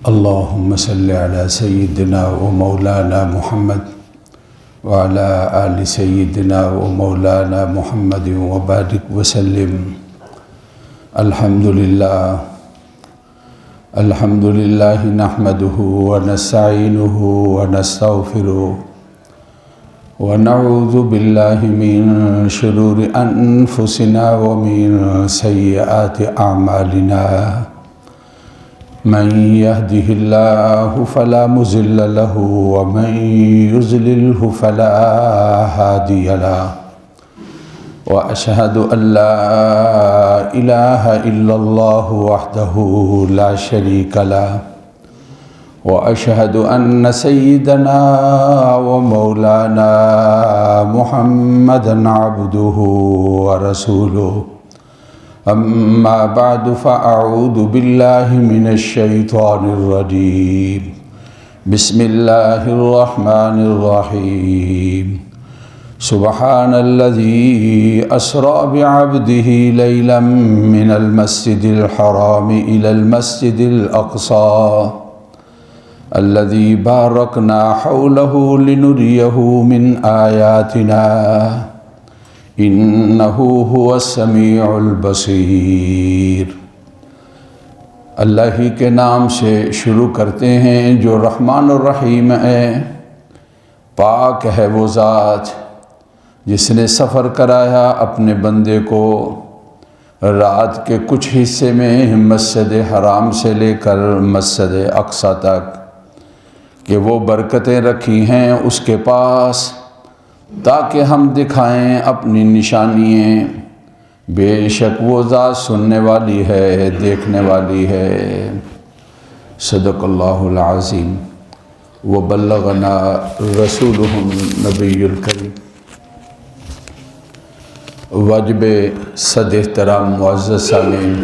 اللهم صل على سيدنا ومولانا محمد وعلى آل سيدنا ومولانا محمد وبارك وسلم. الحمد لله نحمده ونستعينه ونستغفره ونعوذ بالله من شرور أنفسنا ومن سيئات أعمالنا. من يهده الله فلا مضل له ومن يضلله فلا هادي له. وأشهد أن لا إله إلا الله وحده لا شريك له. وأشهد أن سيدنا ومولانا محمدًا عبده ورسوله. أما بعد فأعوذ بالله من الشيطان الرجيم. بسم الله الرحمن الرحيم. سبحان الذي أسرى بعبده ليلا من المسجد الحرام إلى المسجد الأقصى الذي باركنا حوله لنريه من آياتنا إنه هو السميع البصير. اللہ ہی کے نام سے شروع کرتے ہیں جو رحمان الرحیم ہے. پاک ہے وہ ذات جس نے سفر کرایا اپنے بندے کو رات کے کچھ حصے میں مسجد حرام سے لے کر مسجد اقصی تک کہ وہ برکتیں رکھی ہیں اس کے پاس تاکہ ہم دکھائیں اپنی نشانیاں. بے شک وہ ذات سننے والی ہے دیکھنے والی ہے. صدق اللہ العظیم وبلغنا رسولہ النبی الکریم. واجب صد احترام معزز سامعین،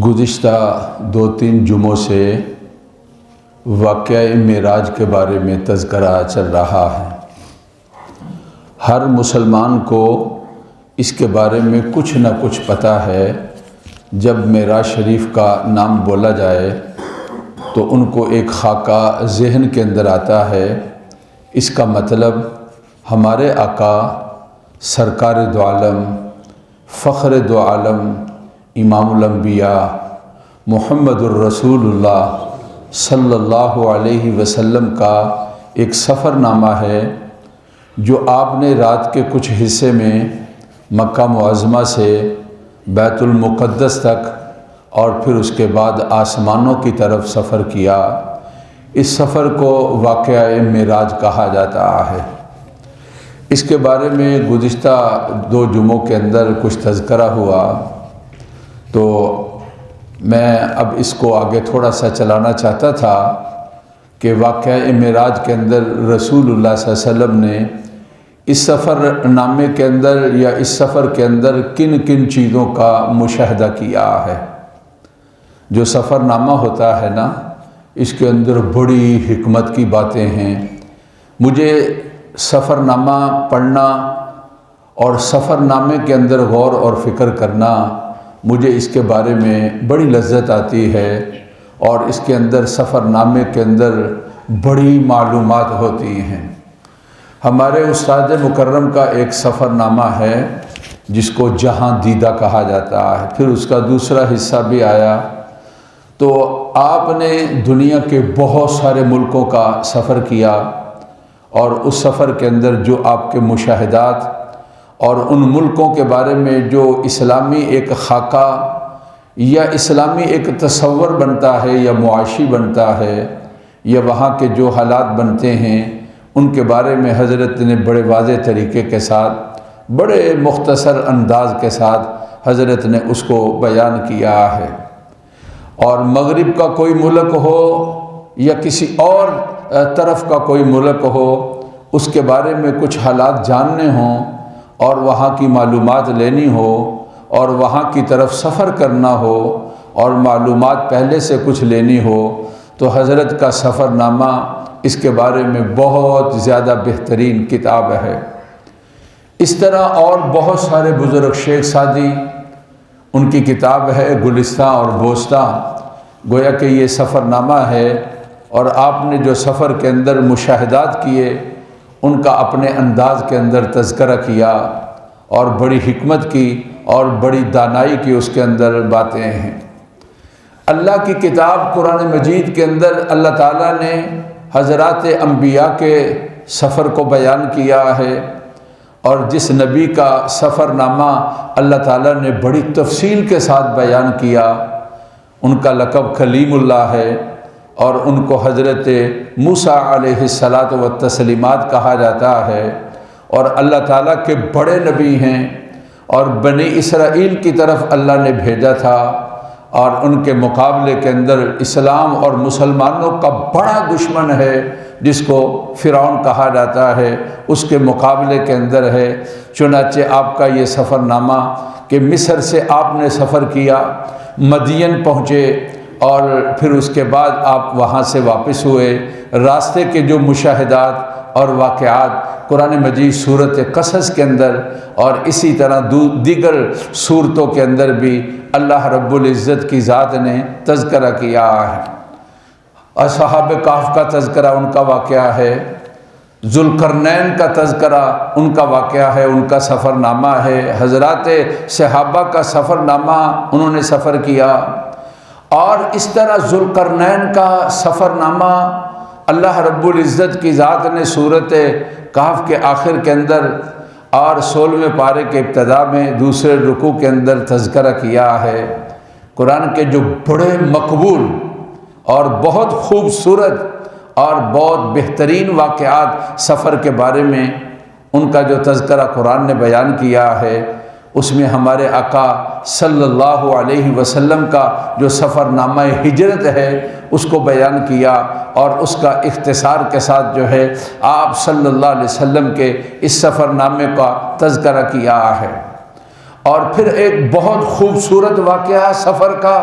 گزشتہ 2-3 جمعوں سے واقعہ معراج کے بارے میں تذکرہ چل رہا ہے. ہر مسلمان کو اس کے بارے میں کچھ نہ کچھ پتہ ہے. جب معراج شریف کا نام بولا جائے تو ان کو ایک خاکہ ذہن کے اندر آتا ہے. اس کا مطلب ہمارے آقا سرکار دو عالم فخر دو عالم امام الانبیاء محمد الرسول اللہ صلی اللہ علیہ وسلم کا ایک سفر نامہ ہے جو آپ نے رات کے کچھ حصے میں مکہ معظمہ سے بیت المقدس تک اور پھر اس کے بعد آسمانوں کی طرف سفر کیا. اس سفر کو واقعہ معراج کہا جاتا ہے. اس کے بارے میں گزشتہ 2 جمعوں کے اندر کچھ تذکرہ ہوا تو میں اب اس کو آگے تھوڑا سا چلانا چاہتا تھا کہ واقعہ معراج کے اندر رسول اللہ صلی اللہ علیہ وسلم نے اس سفر نامے کے اندر یا اس سفر کے اندر کن کن چیزوں کا مشاہدہ کیا ہے. جو سفر نامہ ہوتا ہے نا، اس کے اندر بڑی حکمت کی باتیں ہیں. مجھے سفر نامہ پڑھنا اور سفر نامے کے اندر غور اور فکر کرنا، مجھے اس کے بارے میں بڑی لذت آتی ہے اور اس کے اندر سفر نامے کے اندر بڑی معلومات ہوتی ہیں. ہمارے استاد مکرم کا ایک سفر نامہ ہے جس کو جہاں دیدہ کہا جاتا ہے. پھر اس کا دوسرا حصہ بھی آیا تو آپ نے دنیا کے بہت سارے ملکوں کا سفر کیا اور اس سفر کے اندر جو آپ کے مشاہدات اور ان ملکوں کے بارے میں جو اسلامی ایک خاکہ یا اسلامی ایک تصور بنتا ہے یا معاشی بنتا ہے یا وہاں کے جو حالات بنتے ہیں ان کے بارے میں حضرت نے بڑے واضح طریقے کے ساتھ بڑے مختصر انداز کے ساتھ حضرت نے اس کو بیان کیا ہے. اور مغرب کا کوئی ملک ہو یا کسی اور طرف کا کوئی ملک ہو، اس کے بارے میں کچھ حالات جاننے ہوں اور وہاں کی معلومات لینی ہو اور وہاں کی طرف سفر کرنا ہو اور معلومات پہلے سے کچھ لینی ہو تو حضرت کا سفر نامہ اس کے بارے میں بہت زیادہ بہترین کتاب ہے. اس طرح اور بہت سارے بزرگ شیخ سعدی ان کی کتاب ہے گلستہ اور بوستہ، گویا کہ یہ سفر نامہ ہے، اور آپ نے جو سفر کے اندر مشاہدات کیے ان کا اپنے انداز کے اندر تذکرہ کیا، اور بڑی حکمت کی اور بڑی دانائی کی اس کے اندر باتیں ہیں۔ اللہ کی کتاب قرآن مجید کے اندر اللہ تعالیٰ نے حضرات انبیاء کے سفر کو بیان کیا ہے، اور جس نبی کا سفر نامہ اللہ تعالیٰ نے بڑی تفصیل کے ساتھ بیان کیا، ان کا لقب کلیم اللہ ہے، اور ان کو حضرت موسیٰ علیہ الصلاۃ والتسلیمات کہا جاتا ہے، اور اللہ تعالیٰ کے بڑے نبی ہیں، اور بنی اسرائیل کی طرف اللہ نے بھیجا تھا، اور ان کے مقابلے کے اندر اسلام اور مسلمانوں کا بڑا دشمن ہے جس کو فرعون کہا جاتا ہے، اس کے مقابلے کے اندر ہے۔ چنانچہ آپ کا یہ سفر نامہ کہ مصر سے آپ نے سفر کیا، مدین پہنچے، اور پھر اس کے بعد آپ وہاں سے واپس ہوئے، راستے کے جو مشاہدات اور واقعات قرآن مجید سورۃ قصص کے اندر اور اسی طرح دیگر صورتوں کے اندر بھی اللہ رب العزت کی ذات نے تذکرہ کیا ہے۔ اصحاب کہف کا تذکرہ ان کا واقعہ ہے، ذوالقرنین کا تذکرہ ان کا واقعہ ہے، ان کا سفر نامہ ہے، حضرات صحابہ کا سفر نامہ انہوں نے سفر کیا، اور اس طرح ذوالقرنین کا سفر نامہ اللہ رب العزت کی ذات نے سورۃ کہف کے آخر کے اندر اور 16ویں پارے کے ابتدا میں دوسرے رکوع کے اندر تذکرہ کیا ہے۔ قرآن کے جو بڑے مقبول اور بہت خوبصورت اور بہت بہترین واقعات سفر کے بارے میں ان کا جو تذکرہ قرآن نے بیان کیا ہے، اس میں ہمارے آقا صلی اللہ علیہ وسلم کا جو سفر نامہ ہجرت ہے اس کو بیان کیا، اور اس کا اختصار کے ساتھ جو ہے آپ صلی اللہ علیہ وسلم کے اس سفر نامے کا تذکرہ کیا ہے۔ اور پھر ایک بہت خوبصورت واقعہ سفر کا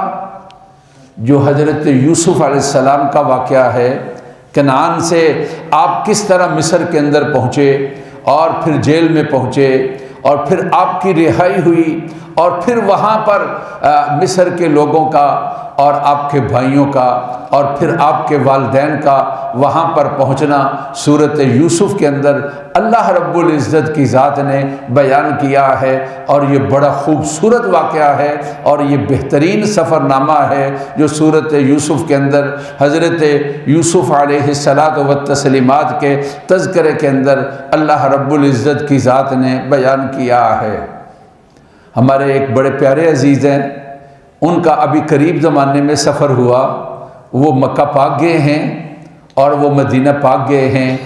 جو حضرت یوسف علیہ السلام کا واقعہ ہے، کنعان سے آپ کس طرح مصر کے اندر پہنچے، اور پھر جیل میں پہنچے، اور پھر آپ کی رہائی ہوئی، اور پھر وہاں پر مصر کے لوگوں کا اور آپ کے بھائیوں کا اور پھر آپ کے والدین کا وہاں پر پہنچنا سورۃ یوسف کے اندر اللہ رب العزت کی ذات نے بیان کیا ہے، اور یہ بڑا خوبصورت واقعہ ہے، اور یہ بہترین سفر نامہ ہے جو سورۃ یوسف کے اندر حضرت یوسف علیہ الصلاۃ والتسلیمات کے تذکرے کے اندر اللہ رب العزت کی ذات نے بیان کیا ہے۔ ہمارے ایک بڑے پیارے عزیز ہیں، ان کا ابھی قریب زمانے میں سفر ہوا، وہ مکہ پاک گئے ہیں اور وہ مدینہ پاک گئے ہیں،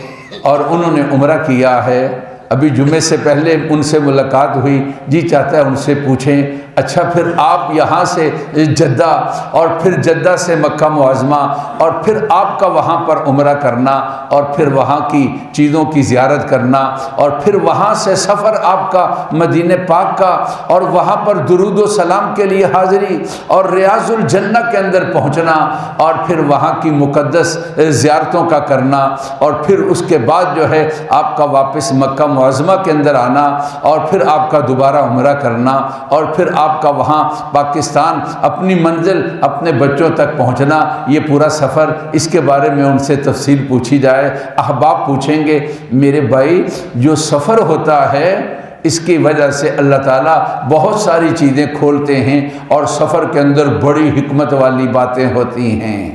اور انہوں نے عمرہ کیا ہے۔ ابھی جمعے سے پہلے ان سے ملاقات ہوئی، جی چاہتا ہے ان سے پوچھیں اچھا پھر آپ یہاں سے جدہ اور پھر جدہ سے مکہ معظمہ اور پھر آپ کا وہاں پر عمرہ کرنا اور پھر وہاں کی چیزوں کی زیارت کرنا اور پھر وہاں سے سفر آپ کا مدینہ پاک کا اور وہاں پر درود و سلام کے لیے حاضری اور ریاض الجنہ کے اندر پہنچنا اور پھر وہاں کی مقدس زیارتوں کا کرنا اور پھر اس کے بعد جو ہے آپ کا واپس مکہ معظمہ کے اندر آنا اور پھر آپ کا دوبارہ عمرہ کرنا اور پھر آپ کا وہاں پاکستان اپنی منزل اپنے بچوں تک پہنچنا، یہ پورا سفر اس کے بارے میں ان سے تفصیل پوچھی جائے۔ احباب پوچھیں گے میرے بھائی جو سفر ہوتا ہے اس کی وجہ سے اللہ تعالیٰ بہت ساری چیزیں کھولتے ہیں اور سفر کے اندر بڑی حکمت والی باتیں ہوتی ہیں۔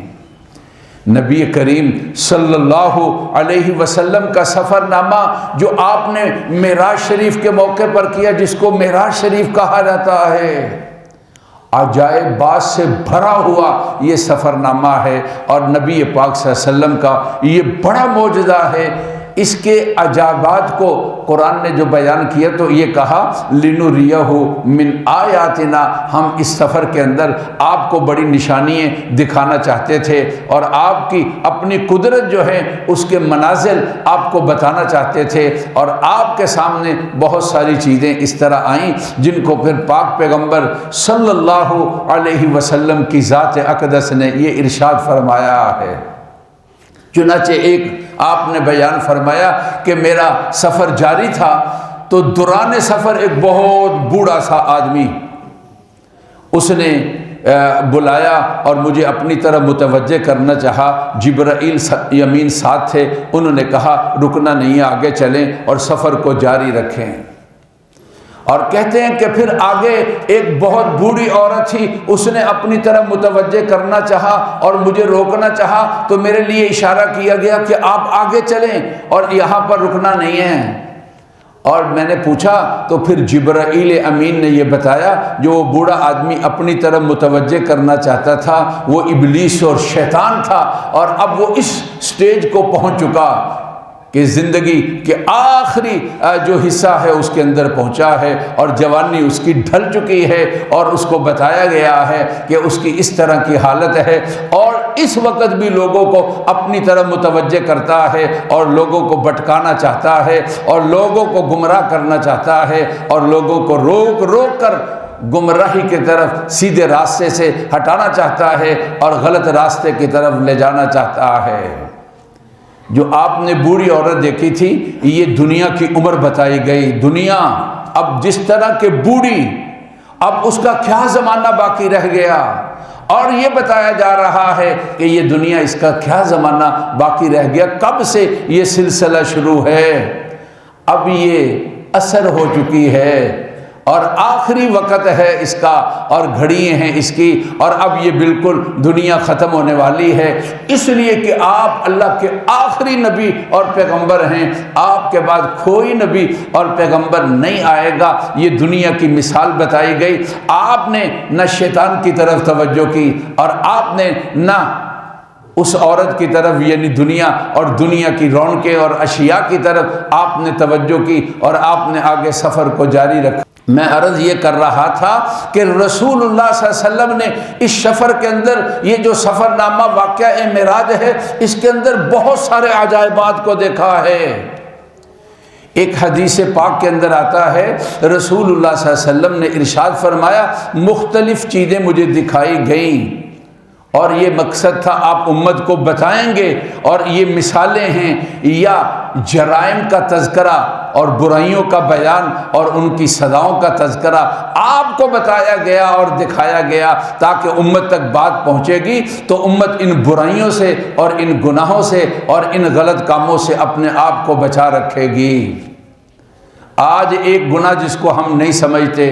نبی کریم صلی اللہ علیہ وسلم کا سفر نامہ جو آپ نے معراج شریف کے موقع پر کیا، جس کو معراج شریف کہا جاتا ہے، عجائب بات سے بھرا ہوا یہ سفر نامہ ہے اور نبی پاک صلی اللہ علیہ وسلم کا یہ بڑا معجزہ ہے۔ اس کے عجائبات کو قرآن نے جو بیان کیا تو یہ کہا لِنُرِيَهُ مِنْ آیاتنا، ہم اس سفر کے اندر آپ کو بڑی نشانیاں دکھانا چاہتے تھے اور آپ کی اپنی قدرت جو ہے اس کے منازل آپ کو بتانا چاہتے تھے اور آپ کے سامنے بہت ساری چیزیں اس طرح آئیں جن کو پھر پاک پیغمبر صلی اللہ علیہ وسلم کی ذات اقدس نے یہ ارشاد فرمایا ہے۔ چنانچہ ایک آپ نے بیان فرمایا کہ میرا سفر جاری تھا تو دوران سفر ایک بہت بوڑھا سا آدمی اس نے بلایا اور مجھے اپنی طرف متوجہ کرنا چاہا۔ جبرائیل یمین ساتھ تھے، انہوں نے کہا رکنا نہیں ہے، آگے چلیں اور سفر کو جاری رکھیں۔ اور کہتے ہیں کہ پھر آگے ایک بہت بوڑھی عورت تھی، اس نے اپنی طرف متوجہ کرنا چاہا اور مجھے روکنا چاہا، تو میرے لیے اشارہ کیا گیا کہ آپ آگے چلیں اور یہاں پر رکنا نہیں ہے۔ اور میں نے پوچھا تو پھر جبرائیل امین نے یہ بتایا جو وہ بوڑھا آدمی اپنی طرف متوجہ کرنا چاہتا تھا وہ ابلیس اور شیطان تھا، اور اب وہ اس سٹیج کو پہنچ چکا کہ زندگی کے آخری جو حصہ ہے اس کے اندر پہنچا ہے اور جوانی اس کی ڈھل چکی ہے، اور اس کو بتایا گیا ہے کہ اس کی اس طرح کی حالت ہے، اور اس وقت بھی لوگوں کو اپنی طرف متوجہ کرتا ہے اور لوگوں کو بھٹکانا چاہتا ہے اور لوگوں کو گمراہ کرنا چاہتا ہے اور لوگوں کو روک روک کر گمراہی کی طرف سیدھے راستے سے ہٹانا چاہتا ہے اور غلط راستے کی طرف لے جانا چاہتا ہے۔ جو آپ نے بوڑھی عورت دیکھی تھی، یہ دنیا کی عمر بتائی گئی۔ دنیا اب جس طرح کے بوڑھی، اب اس کا کیا زمانہ باقی رہ گیا، اور یہ بتایا جا رہا ہے کہ یہ دنیا، اس کا کیا زمانہ باقی رہ گیا، کب سے یہ سلسلہ شروع ہے۔ اب یہ اثر ہو چکی ہے اور آخری وقت ہے اس کا اور گھڑیاں ہیں اس کی، اور اب یہ بالکل دنیا ختم ہونے والی ہے، اس لیے کہ آپ اللہ کے آخری نبی اور پیغمبر ہیں، آپ کے بعد کوئی نبی اور پیغمبر نہیں آئے گا۔ یہ دنیا کی مثال بتائی گئی۔ آپ نے نہ شیطان کی طرف توجہ کی اور آپ نے نہ اس عورت کی طرف، یعنی دنیا اور دنیا کی رونقیں اور اشیاء کی طرف آپ نے توجہ کی، اور آپ نے آگے سفر کو جاری رکھا۔ میں عرض یہ کر رہا تھا کہ رسول اللہ صلی اللہ علیہ وسلم نے اس سفر کے اندر، یہ جو سفر نامہ واقعہ معراج ہے، اس کے اندر بہت سارے عجائبات کو دیکھا ہے۔ ایک حدیث پاک کے اندر آتا ہے، رسول اللہ صلی اللہ علیہ وسلم نے ارشاد فرمایا مختلف چیزیں مجھے دکھائی گئیں، اور یہ مقصد تھا آپ امت کو بتائیں گے، اور یہ مثالیں ہیں یا جرائم کا تذکرہ اور برائیوں کا بیان اور ان کی سزاؤں کا تذکرہ آپ کو بتایا گیا اور دکھایا گیا، تاکہ امت تک بات پہنچے گی تو امت ان برائیوں سے اور ان گناہوں سے اور ان غلط کاموں سے اپنے آپ کو بچا رکھے گی۔ آج ایک گناہ جس کو ہم نہیں سمجھتے،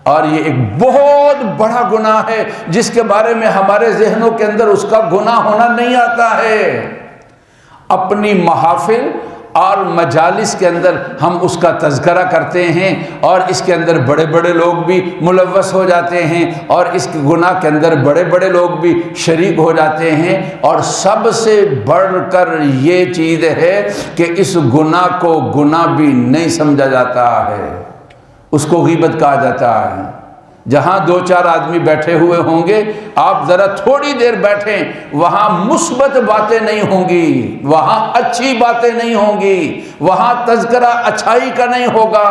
اور یہ ایک بہت بڑا گناہ ہے جس کے بارے میں ہمارے ذہنوں کے اندر اس کا گناہ ہونا نہیں آتا ہے، اپنی محافل اور مجالس کے اندر ہم اس کا تذکرہ کرتے ہیں، اور اس کے اندر بڑے بڑے لوگ بھی ملوث ہو جاتے ہیں، اور اس گناہ کے اندر بڑے بڑے لوگ بھی شریک ہو جاتے ہیں، اور سب سے بڑھ کر یہ چیز ہے کہ اس گناہ کو گناہ بھی نہیں سمجھا جاتا ہے، اس کو غیبت کہا جاتا ہے۔ جہاں دو چار آدمی بیٹھے ہوئے ہوں گے، آپ ذرا تھوڑی دیر بیٹھیں، وہاں مثبت باتیں نہیں ہوں گی، وہاں اچھی باتیں نہیں ہوں گی، وہاں تذکرہ اچھائی کا نہیں ہوگا۔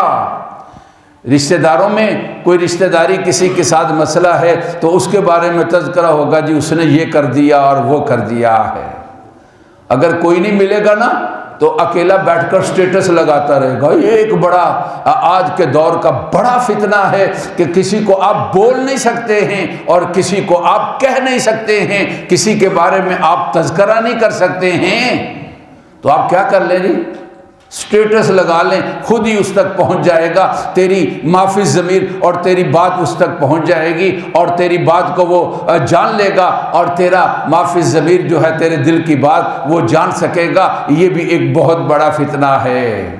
رشتہ داروں میں کوئی رشتہ داری کسی کے ساتھ مسئلہ ہے تو اس کے بارے میں تذکرہ ہوگا، جی اس نے یہ کر دیا اور وہ کر دیا ہے۔ اگر کوئی نہیں ملے گا نا تو اکیلا بیٹھ کر سٹیٹس لگاتا رہے گا۔ یہ ایک بڑا آج کے دور کا بڑا فتنہ ہے کہ کسی کو آپ بول نہیں سکتے ہیں اور کسی کو آپ کہہ نہیں سکتے ہیں، کسی کے بارے میں آپ تذکرہ نہیں کر سکتے ہیں، تو آپ کیا کر لیں جی، سٹیٹس لگا لیں، خود ہی اس تک پہنچ جائے گا، تیری معافی ضمیر اور تیری بات اس تک پہنچ جائے گی، اور تیری بات کو وہ جان لے گا، اور تیرا معافی ضمیر جو ہے تیرے دل کی بات وہ جان سکے گا۔ یہ بھی ایک بہت بڑا فتنہ ہے۔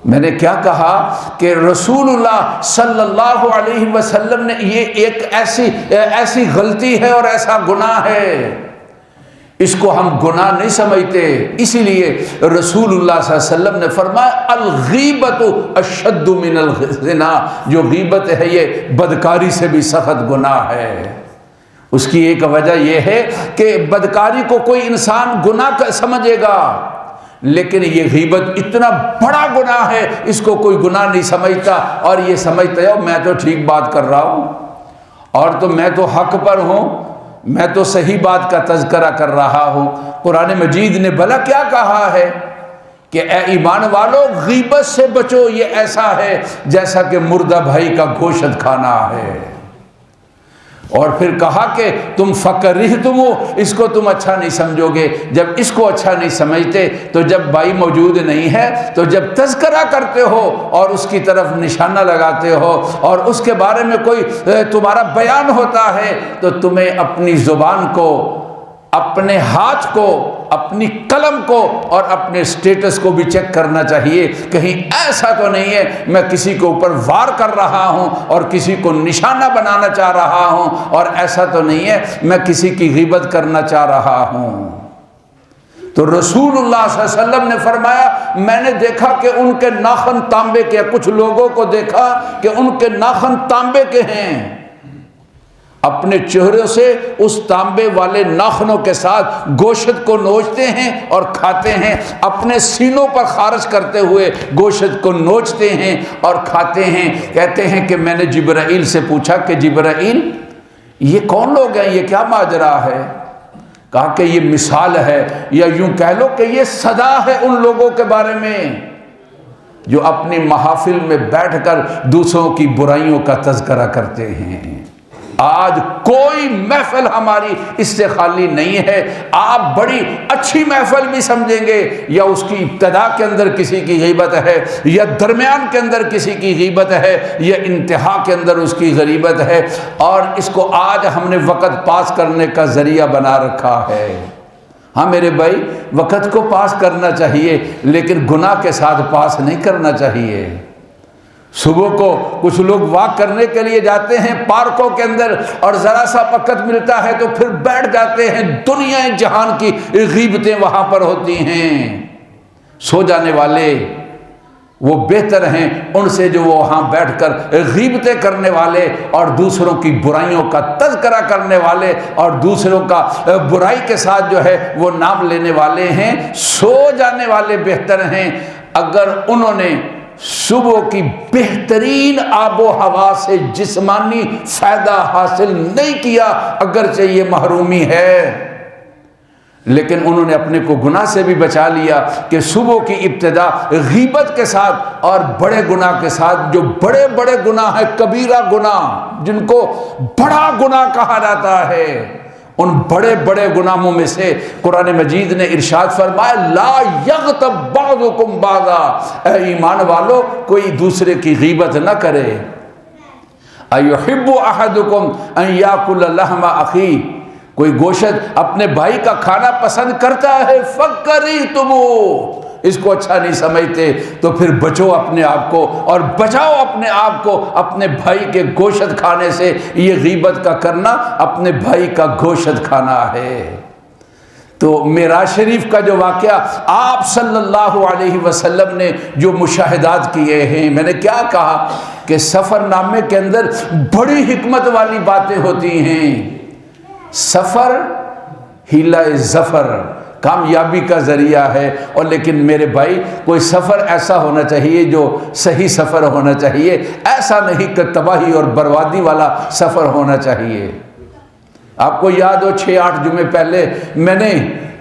میں نے کیا کہا کہ رسول اللہ صلی اللہ علیہ وسلم نے یہ ایک ایسی غلطی ہے اور ایسا گناہ ہے، اس کو ہم گناہ نہیں سمجھتے، اسی لیے رسول اللہ صلی اللہ علیہ وسلم نے فرمایا الغیبت اشد من الزنا، جو غیبت ہے یہ بدکاری سے بھی سخت گناہ ہے۔ اس کی ایک وجہ یہ ہے کہ بدکاری کو کوئی انسان گناہ سمجھے گا، لیکن یہ غیبت اتنا بڑا گناہ ہے، اس کو کوئی گناہ نہیں سمجھتا، اور یہ سمجھتا ہے میں تو ٹھیک بات کر رہا ہوں، اور تو میں تو حق پر ہوں، میں تو صحیح بات کا تذکرہ کر رہا ہوں۔ قرآن مجید نے بھلا کیا کہا ہے کہ اے ایمان والو غیبت سے بچو، یہ ایسا ہے جیسا کہ مردہ بھائی کا گوشت کھانا ہے۔ اور پھر کہا کہ تم فکرہتم، اس کو تم اچھا نہیں سمجھو گے۔ جب اس کو اچھا نہیں سمجھتے تو جب بھائی موجود نہیں ہے تو جب تذکرہ کرتے ہو اور اس کی طرف نشانہ لگاتے ہو اور اس کے بارے میں کوئی تمہارا بیان ہوتا ہے تو تمہیں اپنی زبان کو، اپنے ہاتھ کو، اپنی قلم کو اور اپنے سٹیٹس کو بھی چیک کرنا چاہیے، کہیں ایسا تو نہیں ہے میں کسی کے اوپر وار کر رہا ہوں اور کسی کو نشانہ بنانا چاہ رہا ہوں، اور ایسا تو نہیں ہے میں کسی کی غیبت کرنا چاہ رہا ہوں۔ تو رسول اللہ صلی اللہ علیہ وسلم نے فرمایا میں نے دیکھا کہ ان کے ناخن تانبے کے، کچھ لوگوں کو دیکھا کہ ان کے ناخن تانبے کے ہیں، اپنے چہرے سے اس تانبے والے ناخنوں کے ساتھ گوشت کو نوچتے ہیں اور کھاتے ہیں، اپنے سینوں پر خارش کرتے ہوئے گوشت کو نوچتے ہیں اور کھاتے ہیں۔ کہتے ہیں کہ میں نے جبرائیل سے پوچھا کہ جبرائیل یہ کون لوگ ہیں، یہ کیا ماجرا ہے؟ کہا کہ یہ مثال ہے، یا یوں کہہ لو کہ یہ صدا ہے ان لوگوں کے بارے میں جو اپنی محافل میں بیٹھ کر دوسروں کی برائیوں کا تذکرہ کرتے ہیں۔ آج کوئی محفل ہماری اس سے خالی نہیں ہے۔ آپ بڑی اچھی محفل بھی سمجھیں گے، یا اس کی ابتدا کے اندر کسی کی غیبت ہے، یا درمیان کے اندر کسی کی غیبت ہے، یا انتہا کے اندر اس کی غیبت ہے، اور اس کو آج ہم نے وقت پاس کرنے کا ذریعہ بنا رکھا ہے۔ ہاں میرے بھائی، وقت کو پاس کرنا چاہیے لیکن گناہ کے ساتھ پاس نہیں کرنا چاہیے۔ صبح کو کچھ لوگ واک کرنے کے لیے جاتے ہیں پارکوں کے اندر، اور ذرا سا وقت ملتا ہے تو پھر بیٹھ جاتے ہیں، دنیا جہان کی غیبتیں وہاں پر ہوتی ہیں۔ سو جانے والے وہ بہتر ہیں ان سے جو وہاں بیٹھ کر غیبتیں کرنے والے اور دوسروں کی برائیوں کا تذکرہ کرنے والے اور دوسروں کا برائی کے ساتھ جو ہے وہ نام لینے والے ہیں۔ سو جانے والے بہتر ہیں۔ اگر انہوں نے صبح کی بہترین آب و ہوا سے جسمانی فائدہ حاصل نہیں کیا، اگرچہ یہ محرومی ہے، لیکن انہوں نے اپنے کو گناہ سے بھی بچا لیا کہ صبح کی ابتدا غیبت کے ساتھ اور بڑے گناہ کے ساتھ، جو بڑے بڑے گناہ ہیں، کبیرہ گناہ جن کو بڑا گناہ کہا جاتا ہے، ان بڑے بڑے گناہوں میں سے قرآن مجید نے ارشاد فرمایا لا یغتب بعضکم بعضا، اے ایمان والو کوئی دوسرے کی غیبت نہ کرے۔ ایحب احدکم ان یاکل لحم اخیہ، کوئی گوشت اپنے بھائی کا کھانا پسند کرتا ہے، فکرہتموہ، اس کو اچھا نہیں سمجھتے تو پھر بچو اپنے آپ کو اور بچاؤ اپنے آپ کو اپنے بھائی کے گوشت کھانے سے۔ یہ غیبت کا کرنا اپنے بھائی کا گوشت کھانا ہے۔ تو معراج شریف کا جو واقعہ آپ صلی اللہ علیہ وسلم نے جو مشاہدات کیے ہیں، میں نے کیا کہا کہ سفر نامے کے اندر بڑی حکمت والی باتیں ہوتی ہیں۔ سفر ہیلہ ظفر، کامیابی کا ذریعہ ہے، اور لیکن میرے بھائی کوئی سفر ایسا ہونا چاہیے جو صحیح سفر ہونا چاہیے، ایسا نہیں کہ تباہی اور بربادی والا سفر ہونا چاہیے۔ آپ کو یاد ہو 6-8 جمعے پہلے میں نے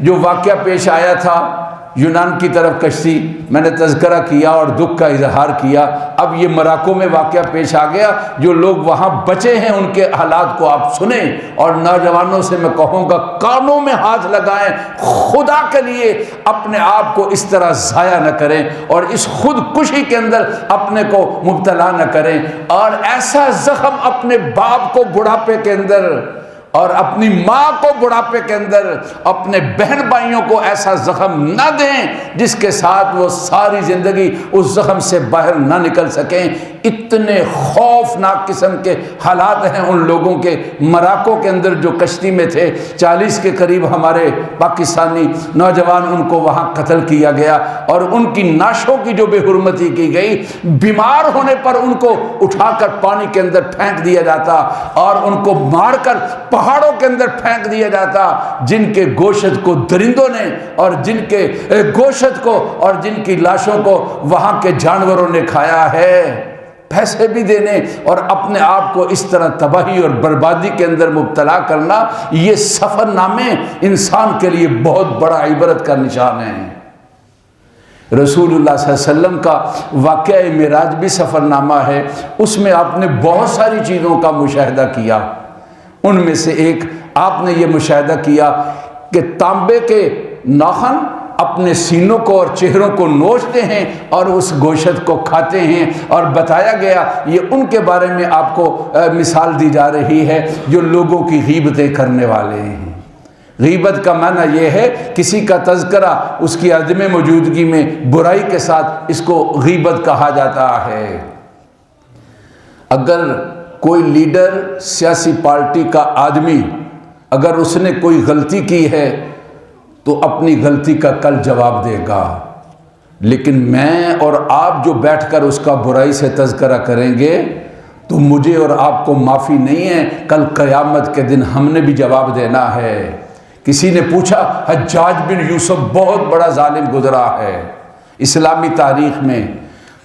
جو واقعہ پیش آیا تھا یونان کی طرف کشتی، میں نے تذکرہ کیا اور دکھ کا اظہار کیا۔ اب یہ مراکو میں واقعہ پیش آ گیا، جو لوگ وہاں بچے ہیں ان کے حالات کو آپ سنیں، اور نوجوانوں سے میں کہوں گا کانوں میں ہاتھ لگائیں، خدا کے لیے اپنے آپ کو اس طرح ضائع نہ کریں اور اس خود کشی کے اندر اپنے کو مبتلا نہ کریں، اور ایسا زخم اپنے باپ کو بڑھاپے کے اندر اور اپنی ماں کو بڑھاپے کے اندر، اپنے بہن بھائیوں کو ایسا زخم نہ دیں جس کے ساتھ وہ ساری زندگی اس زخم سے باہر نہ نکل سکیں۔ اتنے خوفناک قسم کے حالات ہیں ان لوگوں کے۔ مراکو کے اندر جو کشتی میں تھے 40 کے قریب ہمارے پاکستانی نوجوان، ان کو وہاں قتل کیا گیا اور ان کی نعشوں کی جو بے حرمتی کی گئی، بیمار ہونے پر ان کو اٹھا کر پانی کے اندر پھینک دیا جاتا اور ان کو مار کر پہاڑوں کے اندر پھینک دیا جاتا، جن کے گوشت کو درندوں نے اور جن کے گوشت کو اور جن کی لاشوں کو وہاں کے جانوروں نے کھایا ہے۔ پیسے بھی دینے اور اپنے آپ کو اس طرح تباہی اور بربادی کے اندر مبتلا کرنا، یہ سفر نامے انسان کے لیے بہت بڑا عبرت کا نشان ہے۔ رسول اللہ صلی اللہ علیہ وسلم کا واقعہ معراج بھی سفر نامہ ہے، اس میں آپ نے بہت ساری چیزوں کا مشاہدہ کیا۔ ان میں سے ایک آپ نے یہ مشاہدہ کیا کہ تانبے کے ناخن اپنے سینوں کو اور چہروں کو نوچتے ہیں اور اس گوشت کو کھاتے ہیں، اور بتایا گیا یہ ان کے بارے میں آپ کو مثال دی جا رہی ہے جو لوگوں کی غیبتیں کرنے والے ہیں۔ غیبت کا معنی یہ ہے کسی کا تذکرہ اس کی عدم موجودگی میں برائی کے ساتھ، اس کو غیبت کہا جاتا ہے۔ اگر کوئی لیڈر، سیاسی پارٹی کا آدمی، اگر اس نے کوئی غلطی کی ہے تو اپنی غلطی کا کل جواب دے گا، لیکن میں اور آپ جو بیٹھ کر اس کا برائی سے تذکرہ کریں گے تو مجھے اور آپ کو معافی نہیں ہے، کل قیامت کے دن ہم نے بھی جواب دینا ہے۔ کسی نے پوچھا حجاج بن یوسف بہت بڑا ظالم گزرا ہے اسلامی تاریخ میں،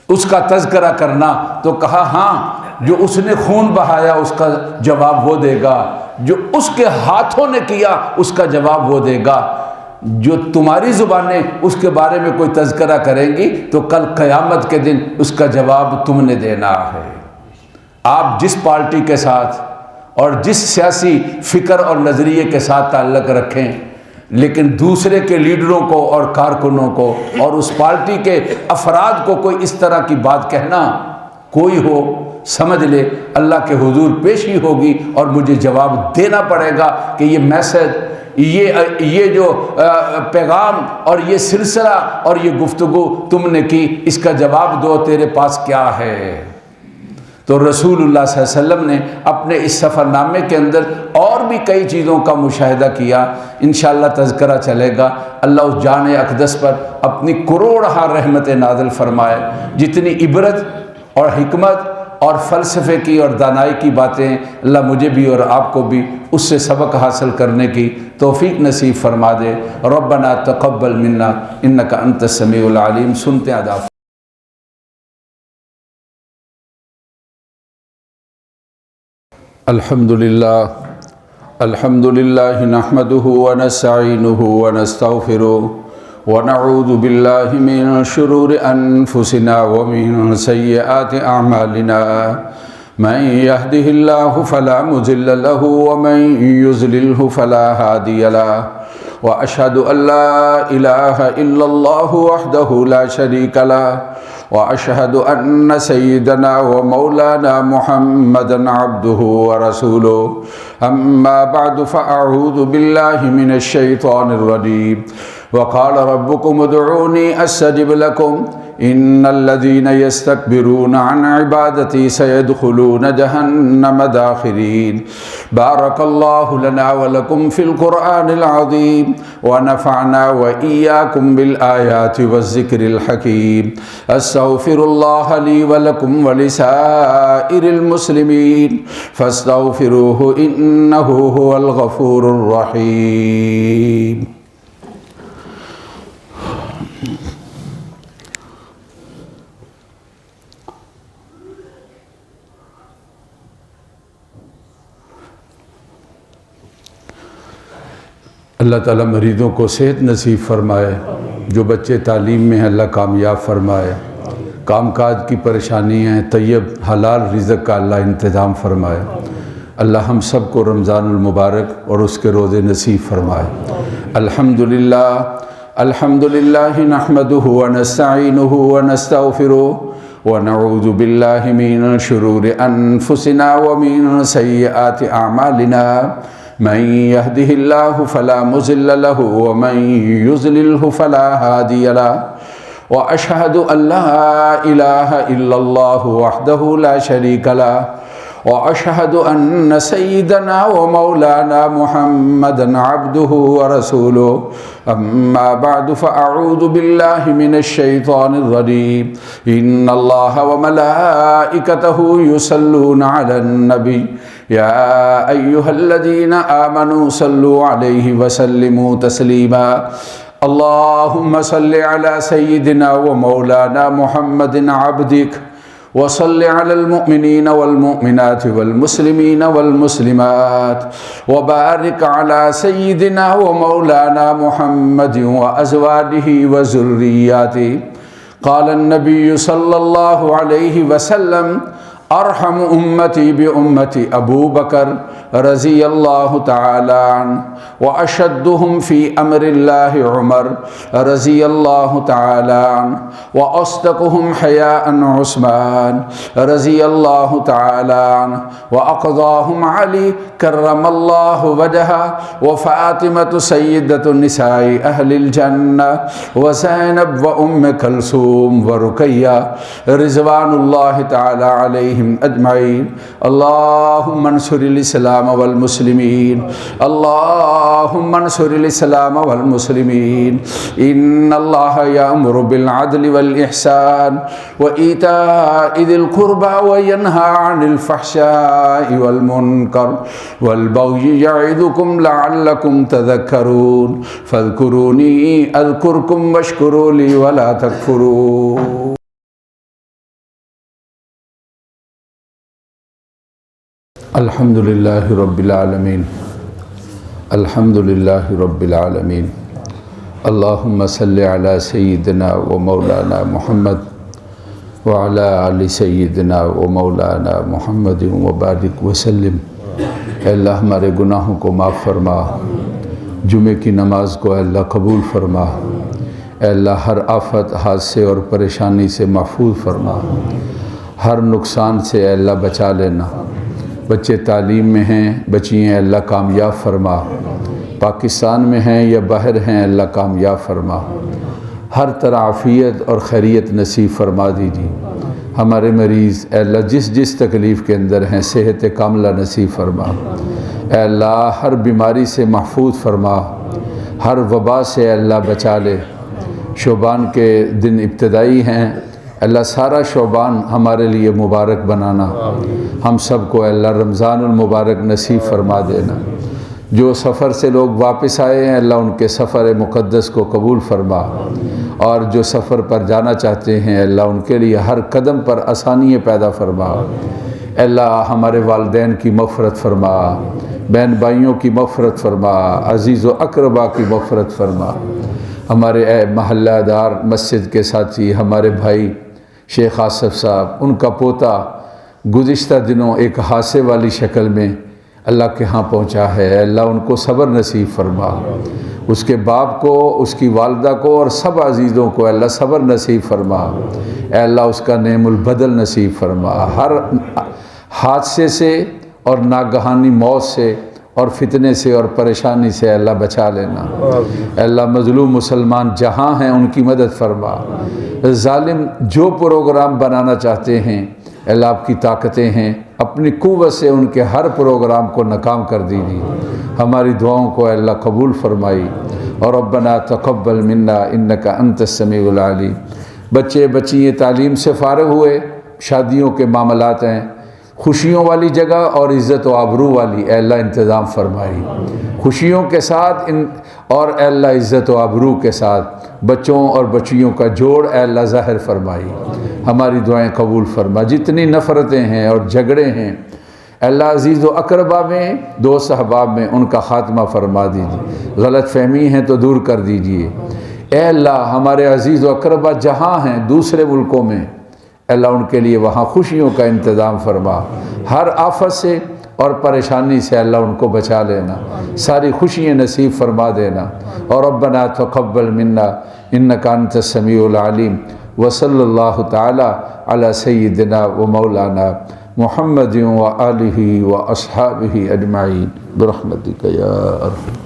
اس کا تذکرہ کرنا، تو کہا ہاں جو اس نے خون بہایا اس کا جواب وہ دے گا، جو اس کے ہاتھوں نے کیا اس کا جواب وہ دے گا، جو تمہاری زبانیں اس کے بارے میں کوئی تذکرہ کریں گی تو کل قیامت کے دن اس کا جواب تم نے دینا ہے۔ آپ جس پارٹی کے ساتھ اور جس سیاسی فکر اور نظریے کے ساتھ تعلق رکھیں، لیکن دوسرے کے لیڈروں کو اور کارکنوں کو اور اس پارٹی کے افراد کو کوئی اس طرح کی بات کہنا، کوئی ہو سمجھ لے اللہ کے حضور پیشی ہوگی اور مجھے جواب دینا پڑے گا کہ یہ میسج، یہ جو پیغام اور یہ سلسلہ اور یہ گفتگو تم نے کی، اس کا جواب دو، تیرے پاس کیا ہے۔ تو رسول اللہ صلی اللہ علیہ وسلم نے اپنے اس سفر نامے کے اندر اور بھی کئی چیزوں کا مشاہدہ کیا، انشاءاللہ تذکرہ چلے گا۔ اللہ اس جان اقدس پر اپنی کروڑہا رحمت نازل فرمائے۔ جتنی عبرت اور حکمت اور فلسفے کی اور دانائی کی باتیں، اللہ مجھے بھی اور آپ کو بھی اس سے سبق حاصل کرنے کی توفیق نصیب فرما دے۔ ربنا تقبل منا انک انت السمیع العلیم۔ سنتے ہیں آداب۔ الحمد للہ نحمده ونستعینه ونستغفره ونعوذ باللہ من شرور انفسنا ومن سیئات اعمالنا، من يهده الله فلا مضل له ومن يضلل فلا هادي له، واشهد ان لا اله الا الله وحده لا شريك له، واشهد ان سيدنا ومولانا محمدا عبده ورسوله، اما بعد فاعوذ بالله من الشيطان الرجيم، وقال ربكم ادعوني استجب لكم ان الذين يستكبرون عن عبادتي سيدخلون جهنم داخرين۔ بارك الله لنا ولكم في القرآن العظيم ونفعنا وإياكم بالآيات والذكر الحكيم۔ استغفر الله لي ولكم ولسائر المسلمين فاستغفروه إنه هو الغفور الرحيم۔ اللہ تعالیٰ مریضوں کو صحت نصیب فرمائے، جو بچے تعلیم میں ہیں اللہ کامیاب فرمائے، کام کاج کی پریشانی ہیں طیب حلال رزق کا اللہ انتظام فرمائے۔ اللہ ہم سب کو رمضان المبارک اور اس کے روزے نصیب فرمائے۔ الحمدللہ نحمده ونستعینه ونستغفره ونعوذ باللہ من شرور انفسنا ومن سیئات اعمالنا، من يهده الله فلا مضل له ومن يضلل فلا هادي له، واشهد ان لا اله الا الله وحده لا شريك له، واشهد ان سيدنا ومولانا محمدا عبده ورسوله، اما بعد فاعوذ بالله من الشيطان الرجيم، ان الله وملائكته يصلون على النبي يا أيها الذين آمنوا صلوا عليه وسلموا تسليما۔ اللهم صل على سيدنا ومولانا محمد عبدك، وصل على المؤمنين والمؤمنات والمسلمين والمسلمات، وبارك على سيدنا ومولانا محمد وأزواجه وذرياته۔ قال النبي صلى الله عليه وسلم: ارحم امتی بامتی ابو بکر رضی اللہ تعالی عنہ واشدهم فی امر اللہ عمر رضی اللہ تعالی عنہ واصدقهم حیاء عثمان رضی اللہ تعالی عنہ واقضاهم علی کرم اللہ وجهہ وفاطمة سیدۃ النساء اہل الجنہ وزینب وام کلثوم ورقیہ رضوان اللہ تعالی علیہم اجمعین۔ اللہم انصر الاسلام والمسلمین، اللہم انصر الاسلام والمسلمین۔ ان اللہ یأمر بالعدل والاحسان وایتاء ذی القربى وینہی عن الفحشاء والمنکر والبغی یعظکم لعلکم تذکرون فاذکرونی اذکرکم واشکروا لی ولا تکفرون۔ الحمد للہ رب العالمین، الحمد للہ رب العالمین۔ اللہم صلی علی سیدنا و مولانا محمد وعلی آل سیدنا و مولانا محمد وبارک وسلم۔ اے اللہ ہمارے گناہوں کو معاف فرما، جمعہ کی نماز کو اے اللہ قبول فرما، اے اللہ ہر آفت حادثے اور پریشانی سے محفوظ فرما، ہر نقصان سے اے اللہ بچا لینا۔ بچے تعلیم میں ہیں، بچیاں اللہ کامیاب فرما، پاکستان میں ہیں یا باہر ہیں اللہ کامیاب فرما، ہر طرح عافیت اور خیریت نصیب فرما دیجیے۔ ہمارے مریض اے اللہ جس جس تکلیف کے اندر ہیں صحت کاملہ نصیب فرما، اے اللہ ہر بیماری سے محفوظ فرما، ہر وبا سے اے اللہ بچا لے۔ شعبان کے دن ابتدائی ہیں، اللہ سارا شعبان ہمارے لیے مبارک بنانا، ہم سب کو اللہ رمضان المبارک نصیب فرما دینا۔ جو سفر سے لوگ واپس آئے ہیں اللہ ان کے سفر مقدس کو قبول فرما، اور جو سفر پر جانا چاہتے ہیں اللہ ان کے لیے ہر قدم پر آسانی پیدا فرما۔ اللہ ہمارے والدین کی مغفرت فرما، بہن بھائیوں کی مغفرت فرما، عزیز و اقربا کی مغفرت فرما۔ ہمارے اے محلہ دار مسجد کے ساتھی ہمارے بھائی شیخ آصف صاحب، ان کا پوتا گزشتہ دنوں ایک حادثے والی شکل میں اللہ کے ہاں پہنچا ہے، اللہ ان کو صبر نصیب فرما، اس کے باپ کو، اس کی والدہ کو اور سب عزیزوں کو اللہ صبر نصیب فرما، اے اللہ اس کا نعم البدل نصیب فرما، ہر حادثے سے اور ناگہانی موت سے اور فتنے سے اور پریشانی سے اللہ بچا لینا۔ اے اللہ مظلوم مسلمان جہاں ہیں ان کی مدد فرما، ظالم جو پروگرام بنانا چاہتے ہیں اے اللہ آپ کی طاقتیں ہیں، اپنی قوت سے ان کے ہر پروگرام کو ناکام کر دیجیے۔ ہماری دعاؤں کو اے اللہ قبول فرمائی، اور ربنا تقبل منا انک انت السمیع العلیم۔ بچے بچیاں تعلیم سے فارغ ہوئے، شادیوں کے معاملات ہیں، خوشیوں والی جگہ اور عزت و آبرو والی اے اللہ انتظام فرمائی، خوشیوں کے ساتھ اور اے اللہ عزت و آبرو کے ساتھ بچوں اور بچیوں کا جوڑ اے اللہ ظاہر فرمائی۔ ہماری دعائیں قبول فرما، جتنی نفرتیں ہیں اور جھگڑے ہیں اے اللہ عزیز و اقربا میں، دوست احباب میں ان کا خاتمہ فرما دیجیے، غلط فہمی ہیں تو دور کر دیجیے۔ اے اللہ ہمارے عزیز و اقربا جہاں ہیں دوسرے ملکوں میں اللہ ان کے لیے وہاں خوشیوں کا انتظام فرما، ہر آفت سے اور پریشانی سے اللہ ان کو بچا لینا، ساری خوشیاں نصیب فرما دینا۔ اور ربنا تقبل منا انک انت السمیع العلیم، وصلی اللہ تعالی علی سیدنا و مولانا محمد و آلہ و اصحابہ اجمعین برحمتک یا ارحم۔